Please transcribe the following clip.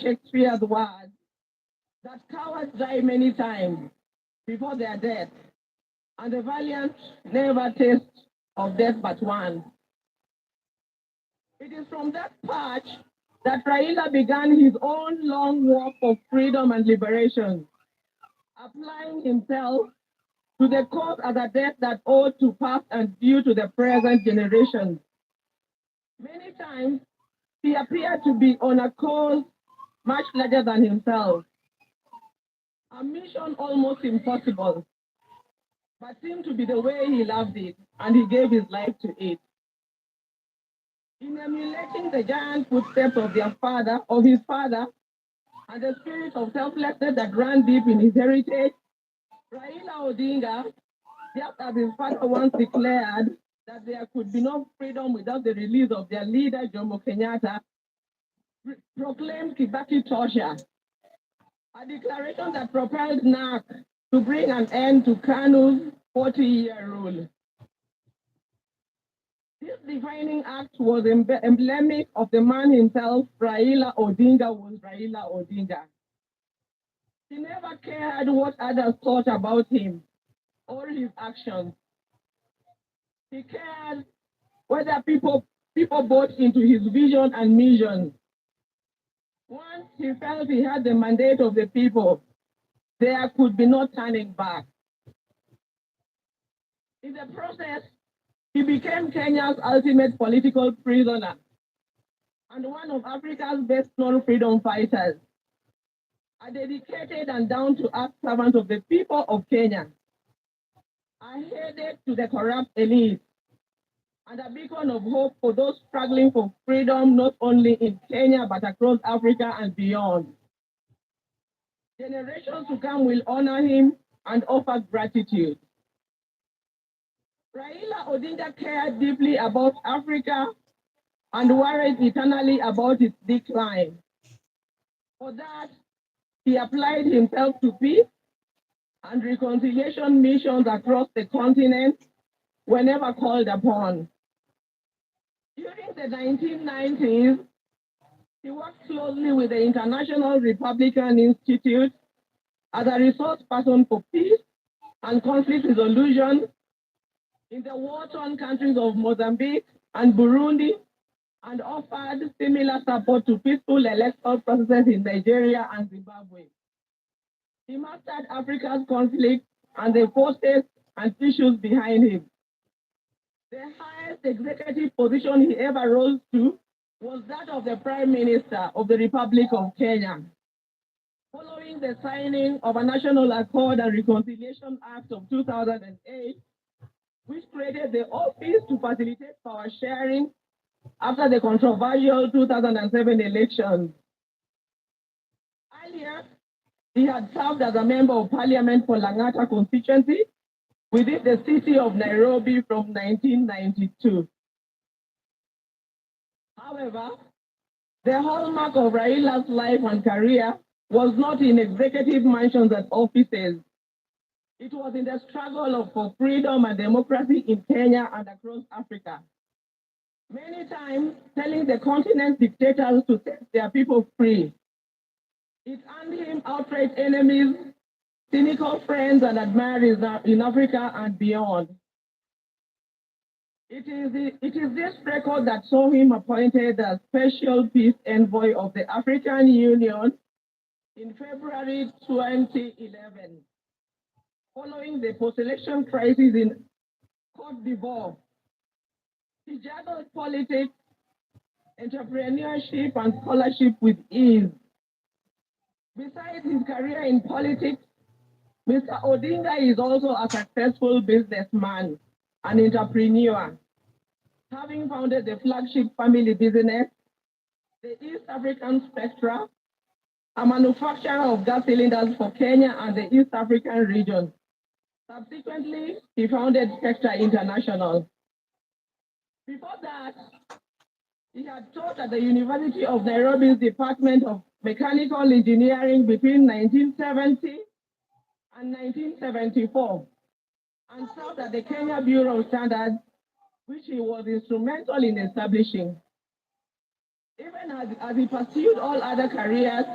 Shakespeare's words that cowards die many times before their death, and the valiant never taste of death but one. It is from that patch that Raila began his own long walk of freedom and liberation, applying himself to the cause as a debt that owed to past and due to the present generation. Many times, he appeared to be on a cause much larger than himself, a mission almost impossible, but seemed to be the way he loved it, and he gave his life to it. In emulating the giant footsteps of his father, and the spirit of selflessness that ran deep in his heritage, Raila Odinga, just as his father once declared that there could be no freedom without the release of their leader, Jomo Kenyatta, proclaimed Kibaki torture, a declaration that propelled NAC to bring an end to KANU's 40-year rule. This defining act was emblematic of the man himself. Raila Odinga was Raila Odinga. He never cared what others thought about him or his actions. He cared whether people bought into his vision and mission. Once he felt he had the mandate of the people, there could be no turning back. In the process, he became Kenya's ultimate political prisoner and one of Africa's best-known freedom fighters, a dedicated and down-to-earth servant of the people of Kenya, a headache to the corrupt elite, and a beacon of hope for those struggling for freedom not only in Kenya but across Africa and beyond. Generations to come will honor him and offer gratitude. Raila Odinga cared deeply about Africa and worried eternally about its decline. For that, he applied himself to peace and reconciliation missions across the continent whenever called upon. During the 1990s, he worked closely with the International Republican Institute as a resource person for peace and conflict resolution in the war-torn countries of Mozambique and Burundi, and offered similar support to peaceful electoral processes in Nigeria and Zimbabwe. He mastered Africa's conflict and the forces and issues behind him. The highest executive position he ever rose to was that of the Prime Minister of the Republic of Kenya. Following the signing of a National Accord and Reconciliation Act of 2008, which created the office to facilitate power sharing after the controversial 2007 elections. Earlier, he had served as a member of parliament for Lang'ata constituency within the city of Nairobi from 1992. However, the hallmark of Raila's life and career was not in executive mansions and offices. It was in the struggle for freedom and democracy in Kenya and across Africa. Many times telling the continent's dictators to set their people free. It earned him outright enemies, cynical friends, and admirers in Africa and beyond. It is this record that saw him appointed as Special Peace Envoy of the African Union in February 2011, following the post-election crisis in Cote d'Ivoire. He juggled politics, entrepreneurship, and scholarship with ease. Besides his career in politics, Mr. Odinga is also a successful businessman and entrepreneur, having founded the flagship family business, the East African Spectra, a manufacturer of gas cylinders for Kenya and the East African region. Subsequently, he founded Spectra International. Before that, he had taught at the University of Nairobi's Department of Mechanical Engineering between 1970 and 1974, and served at the Kenya Bureau of Standards, which he was instrumental in establishing. Even as he pursued all other careers